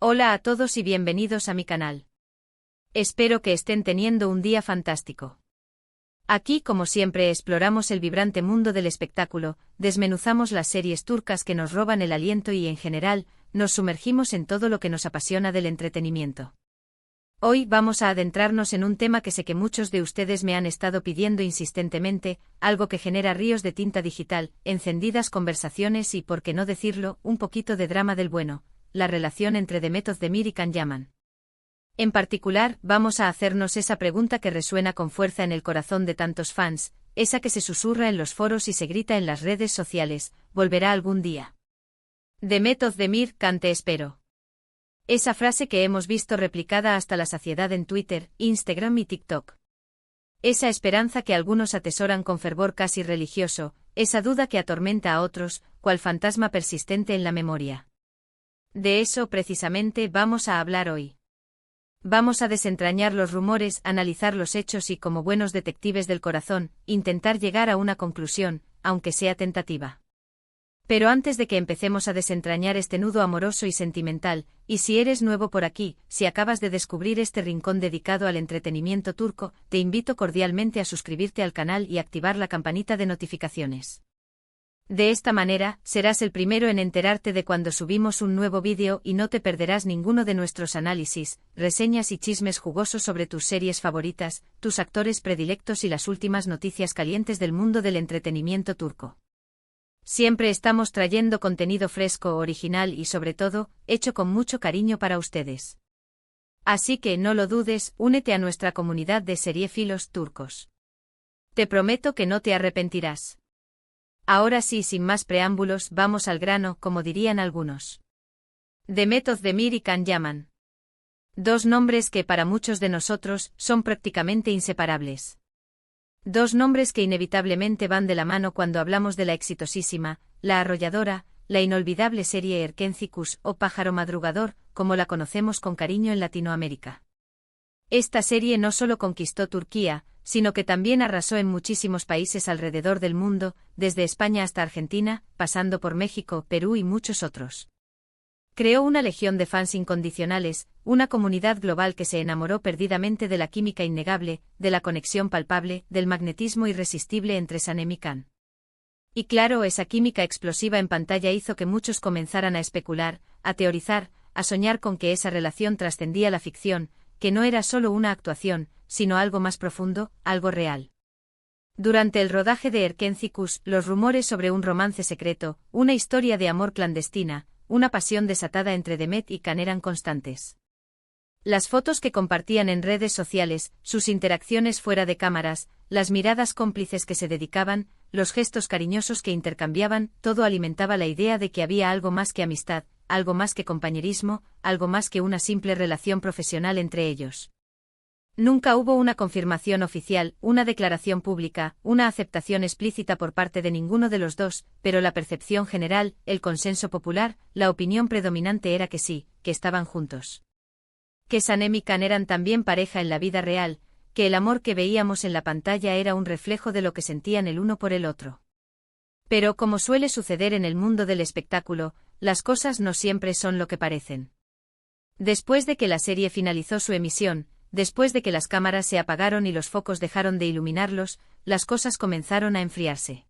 Hola a todos y bienvenidos a mi canal. Espero que estén teniendo un día fantástico. Aquí, como siempre, exploramos el vibrante mundo del espectáculo, desmenuzamos las series turcas que nos roban el aliento y, en general, nos sumergimos en todo lo que nos apasiona del entretenimiento. Hoy vamos a adentrarnos en un tema que sé que muchos de ustedes me han estado pidiendo insistentemente, algo que genera ríos de tinta digital, encendidas conversaciones y, por qué no decirlo, un poquito de drama del bueno, la relación entre Demet Özdemir y Can Yaman. En particular, vamos a hacernos esa pregunta que resuena con fuerza en el corazón de tantos fans, esa que se susurra en los foros y se grita en las redes sociales: ¿volverá algún día? Demet Özdemir, Can, te espero. Esa frase que hemos visto replicada hasta la saciedad en Twitter, Instagram y TikTok. Esa esperanza que algunos atesoran con fervor casi religioso, esa duda que atormenta a otros, cual fantasma persistente en la memoria. De eso precisamente vamos a hablar hoy. Vamos a desentrañar los rumores, analizar los hechos y, como buenos detectives del corazón, intentar llegar a una conclusión, aunque sea tentativa. Pero antes de que empecemos a desentrañar este nudo amoroso y sentimental, y si eres nuevo por aquí, si acabas de descubrir este rincón dedicado al entretenimiento turco, te invito cordialmente a suscribirte al canal y activar la campanita de notificaciones. De esta manera, serás el primero en enterarte de cuando subimos un nuevo vídeo y no te perderás ninguno de nuestros análisis, reseñas y chismes jugosos sobre tus series favoritas, tus actores predilectos y las últimas noticias calientes del mundo del entretenimiento turco. Siempre estamos trayendo contenido fresco, original y, sobre todo, hecho con mucho cariño para ustedes. Así que no lo dudes, únete a nuestra comunidad de seriéfilos turcos. Te prometo que no te arrepentirás. Ahora sí, sin más preámbulos, vamos al grano, como dirían algunos. Demet Özdemir y Can Yaman. Dos nombres que para muchos de nosotros son prácticamente inseparables. Dos nombres que inevitablemente van de la mano cuando hablamos de la exitosísima, la arrolladora, la inolvidable serie Erkenci o Pájaro Madrugador, como la conocemos con cariño en Latinoamérica. Esta serie no solo conquistó Turquía, sino que también arrasó en muchísimos países alrededor del mundo, desde España hasta Argentina, pasando por México, Perú y muchos otros. Creó una legión de fans incondicionales, una comunidad global que se enamoró perdidamente de la química innegable, de la conexión palpable, del magnetismo irresistible entre Sanem y Can. Y claro, esa química explosiva en pantalla hizo que muchos comenzaran a especular, a teorizar, a soñar con que esa relación trascendía la ficción, que no era solo una actuación, sino algo más profundo, algo real. Durante el rodaje de Erkenci, los rumores sobre un romance secreto, una historia de amor clandestina, una pasión desatada entre Demet y Can eran constantes. Las fotos que compartían en redes sociales, sus interacciones fuera de cámaras, las miradas cómplices que se dedicaban, los gestos cariñosos que intercambiaban, todo alimentaba la idea de que había algo más que amistad, algo más que compañerismo, algo más que una simple relación profesional entre ellos. Nunca hubo una confirmación oficial, una declaración pública, una aceptación explícita por parte de ninguno de los dos, pero la percepción general, el consenso popular, la opinión predominante era que sí, que estaban juntos. Que Sanem y Can eran también pareja en la vida real, que el amor que veíamos en la pantalla era un reflejo de lo que sentían el uno por el otro. Pero, como suele suceder en el mundo del espectáculo, las cosas no siempre son lo que parecen. Después de que la serie finalizó su emisión, después de que las cámaras se apagaron y los focos dejaron de iluminarlos, las cosas comenzaron a enfriarse.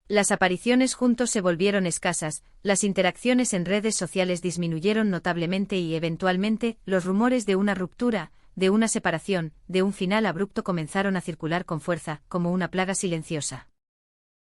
Las apariciones juntos se volvieron escasas, las interacciones en redes sociales disminuyeron notablemente y, eventualmente, los rumores de una ruptura, de una separación, de un final abrupto comenzaron a circular con fuerza, como una plaga silenciosa.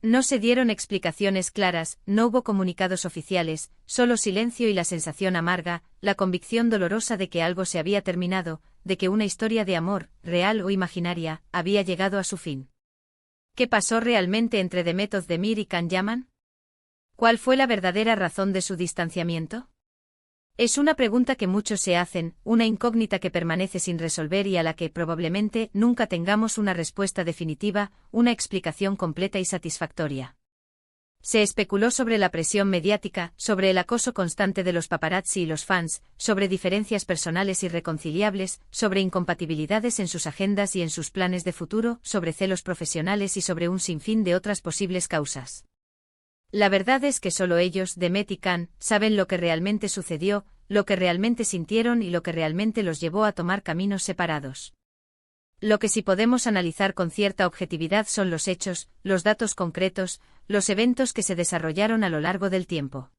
No se dieron explicaciones claras, no hubo comunicados oficiales, solo silencio y la sensación amarga, la convicción dolorosa de que algo se había terminado, de que una historia de amor, real o imaginaria, había llegado a su fin. ¿Qué pasó realmente entre Demet Özdemir y Can Yaman? ¿Cuál fue la verdadera razón de su distanciamiento? Es una pregunta que muchos se hacen, una incógnita que permanece sin resolver y a la que probablemente nunca tengamos una respuesta definitiva, una explicación completa y satisfactoria. Se especuló sobre la presión mediática, sobre el acoso constante de los paparazzi y los fans, sobre diferencias personales irreconciliables, sobre incompatibilidades en sus agendas y en sus planes de futuro, sobre celos profesionales y sobre un sinfín de otras posibles causas. La verdad es que solo ellos, Demet y Can, saben lo que realmente sucedió, lo que realmente sintieron y lo que realmente los llevó a tomar caminos separados. Lo que sí podemos analizar con cierta objetividad son los hechos, los datos concretos, los eventos que se desarrollaron a lo largo del tiempo.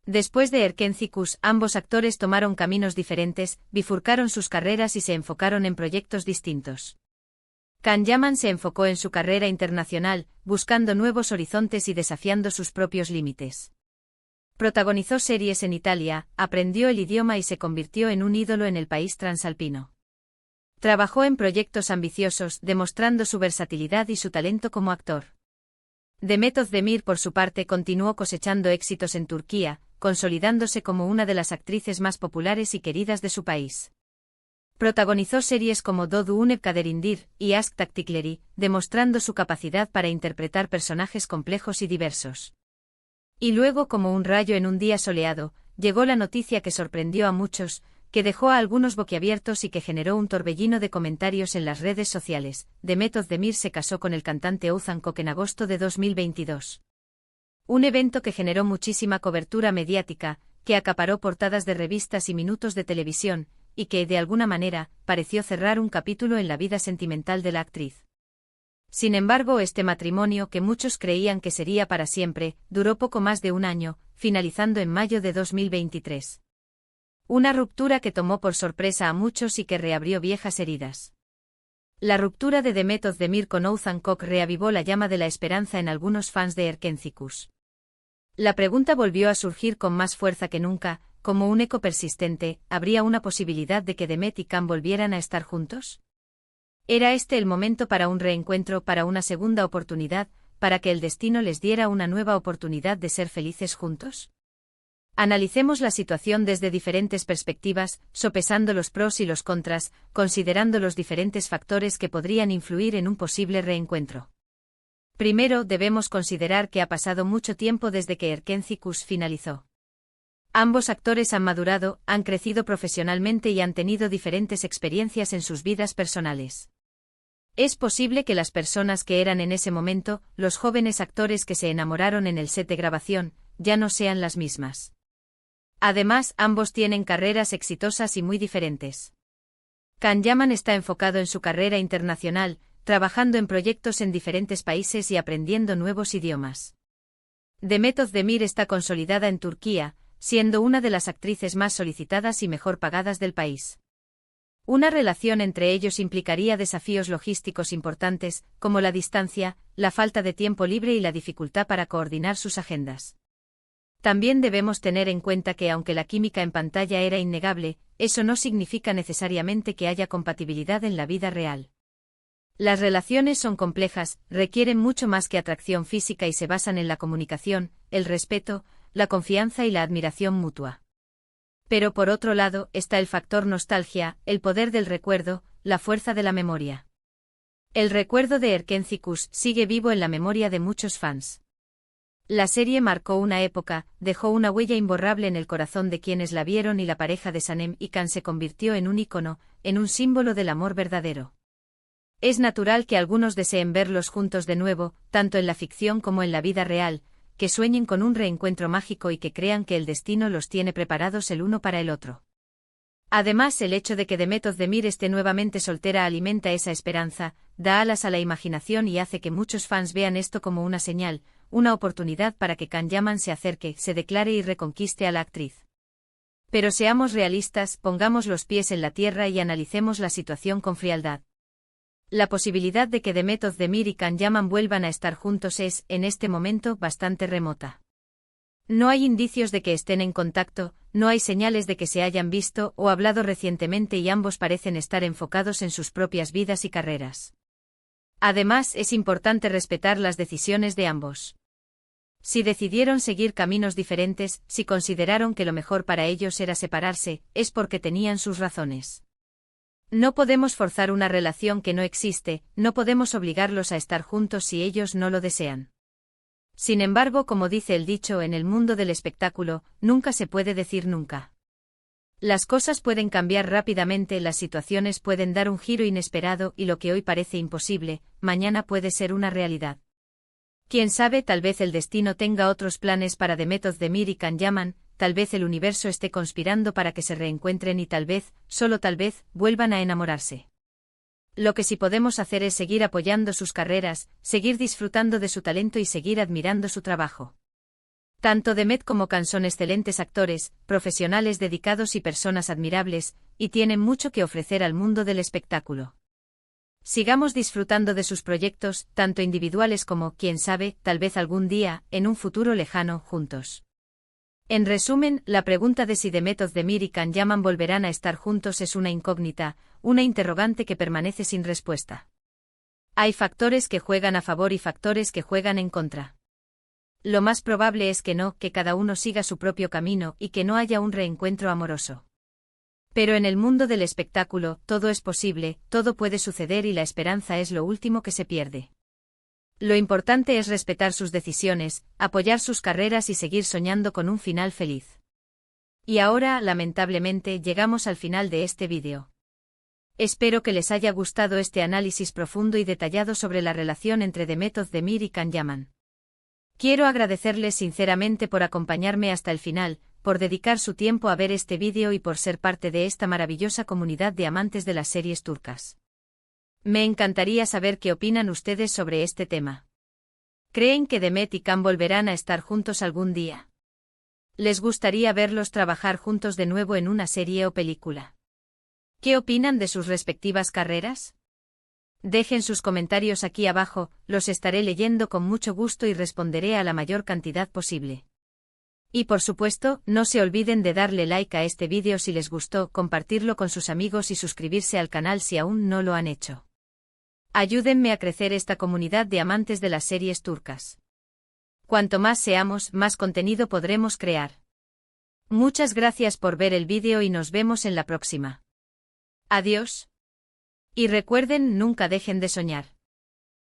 Después de Erkenci-Kuş, ambos actores tomaron caminos diferentes, bifurcaron sus carreras y se enfocaron en proyectos distintos. Can Yaman se enfocó en su carrera internacional, buscando nuevos horizontes y desafiando sus propios límites. Protagonizó series en Italia, aprendió el idioma y se convirtió en un ídolo en el país transalpino. Trabajó en proyectos ambiciosos, demostrando su versatilidad y su talento como actor. Demet Özdemir, por su parte, continuó cosechando éxitos en Turquía, consolidándose como una de las actrices más populares y queridas de su país. Protagonizó series como Doğduğun Kaderindir y Aşk Taktikleri, demostrando su capacidad para interpretar personajes complejos y diversos. Y luego, como un rayo en un día soleado, llegó la noticia que sorprendió a muchos, que dejó a algunos boquiabiertos y que generó un torbellino de comentarios en las redes sociales. Demet Özdemir se casó con el cantante Oğuzhan Koç en agosto de 2022. Un evento que generó muchísima cobertura mediática, que acaparó portadas de revistas y minutos de televisión, y que, de alguna manera, pareció cerrar un capítulo en la vida sentimental de la actriz. Sin embargo, este matrimonio, que muchos creían que sería para siempre, duró poco más de un año, finalizando en mayo de 2023. Una ruptura que tomó por sorpresa a muchos y que reabrió viejas heridas. La ruptura de Demet Özdemir con Oğuzhan Koç reavivó la llama de la esperanza en algunos fans de Erkenci-Kuş. La pregunta volvió a surgir con más fuerza que nunca, como un eco persistente: ¿habría una posibilidad de que Demet y Can volvieran a estar juntos? ¿Era este el momento para un reencuentro, para una segunda oportunidad, para que el destino les diera una nueva oportunidad de ser felices juntos? Analicemos la situación desde diferentes perspectivas, sopesando los pros y los contras, considerando los diferentes factores que podrían influir en un posible reencuentro. Primero, debemos considerar que ha pasado mucho tiempo desde que Erkenci-Kuş finalizó. Ambos actores han madurado, han crecido profesionalmente y han tenido diferentes experiencias en sus vidas personales. Es posible que las personas que eran en ese momento, los jóvenes actores que se enamoraron en el set de grabación, ya no sean las mismas. Además, ambos tienen carreras exitosas y muy diferentes. Can Yaman está enfocado en su carrera internacional, trabajando en proyectos en diferentes países y aprendiendo nuevos idiomas. Demet Özdemir está consolidada en Turquía, siendo una de las actrices más solicitadas y mejor pagadas del país. Una relación entre ellos implicaría desafíos logísticos importantes, como la distancia, la falta de tiempo libre y la dificultad para coordinar sus agendas. También debemos tener en cuenta que, aunque la química en pantalla era innegable, eso no significa necesariamente que haya compatibilidad en la vida real. Las relaciones son complejas, requieren mucho más que atracción física y se basan en la comunicación, el respeto, la confianza y la admiración mutua. Pero por otro lado, está el factor nostalgia, el poder del recuerdo, la fuerza de la memoria. El recuerdo de Erkenci-Kuş sigue vivo en la memoria de muchos fans. La serie marcó una época, dejó una huella imborrable en el corazón de quienes la vieron y la pareja de Sanem y Can se convirtió en un ícono, en un símbolo del amor verdadero. Es natural que algunos deseen verlos juntos de nuevo, tanto en la ficción como en la vida real, que sueñen con un reencuentro mágico y que crean que el destino los tiene preparados el uno para el otro. Además, el hecho de que Demet Özdemir esté nuevamente soltera alimenta esa esperanza, da alas a la imaginación y hace que muchos fans vean esto como una señal, una oportunidad para que Can Yaman se acerque, se declare y reconquiste a la actriz. Pero seamos realistas, pongamos los pies en la tierra y analicemos la situación con frialdad. La posibilidad de que Demet Özdemir y Can Yaman vuelvan a estar juntos es, en este momento, bastante remota. No hay indicios de que estén en contacto, no hay señales de que se hayan visto o hablado recientemente y ambos parecen estar enfocados en sus propias vidas y carreras. Además, es importante respetar las decisiones de ambos. Si decidieron seguir caminos diferentes, si consideraron que lo mejor para ellos era separarse, es porque tenían sus razones. No podemos forzar una relación que no existe, no podemos obligarlos a estar juntos si ellos no lo desean. Sin embargo, como dice el dicho en el mundo del espectáculo, nunca se puede decir nunca. Las cosas pueden cambiar rápidamente, las situaciones pueden dar un giro inesperado y lo que hoy parece imposible, mañana puede ser una realidad. Quién sabe, tal vez el destino tenga otros planes para Demet Özdemir y Can Yaman, tal vez el universo esté conspirando para que se reencuentren y tal vez, solo tal vez, vuelvan a enamorarse. Lo que sí podemos hacer es seguir apoyando sus carreras, seguir disfrutando de su talento y seguir admirando su trabajo. Tanto Demet como Can son excelentes actores, profesionales dedicados y personas admirables, y tienen mucho que ofrecer al mundo del espectáculo. Sigamos disfrutando de sus proyectos, tanto individuales como, quién sabe, tal vez algún día, en un futuro lejano, juntos. En resumen, la pregunta de si Demet Özdemir y Can Yaman volverán a estar juntos es una incógnita, una interrogante que permanece sin respuesta. Hay factores que juegan a favor y factores que juegan en contra. Lo más probable es que no, que cada uno siga su propio camino y que no haya un reencuentro amoroso. Pero en el mundo del espectáculo, todo es posible, todo puede suceder y la esperanza es lo último que se pierde. Lo importante es respetar sus decisiones, apoyar sus carreras y seguir soñando con un final feliz. Y ahora, lamentablemente, llegamos al final de este vídeo. Espero que les haya gustado este análisis profundo y detallado sobre la relación entre Demet Özdemir y Can Yaman. Quiero agradecerles sinceramente por acompañarme hasta el final, por dedicar su tiempo a ver este vídeo y por ser parte de esta maravillosa comunidad de amantes de las series turcas. Me encantaría saber qué opinan ustedes sobre este tema. ¿Creen que Demet y Can volverán a estar juntos algún día? ¿Les gustaría verlos trabajar juntos de nuevo en una serie o película? ¿Qué opinan de sus respectivas carreras? Dejen sus comentarios aquí abajo, los estaré leyendo con mucho gusto y responderé a la mayor cantidad posible. Y por supuesto, no se olviden de darle like a este vídeo si les gustó, compartirlo con sus amigos y suscribirse al canal si aún no lo han hecho. Ayúdenme a crecer esta comunidad de amantes de las series turcas. Cuanto más seamos, más contenido podremos crear. Muchas gracias por ver el vídeo y nos vemos en la próxima. Adiós. Y recuerden, nunca dejen de soñar.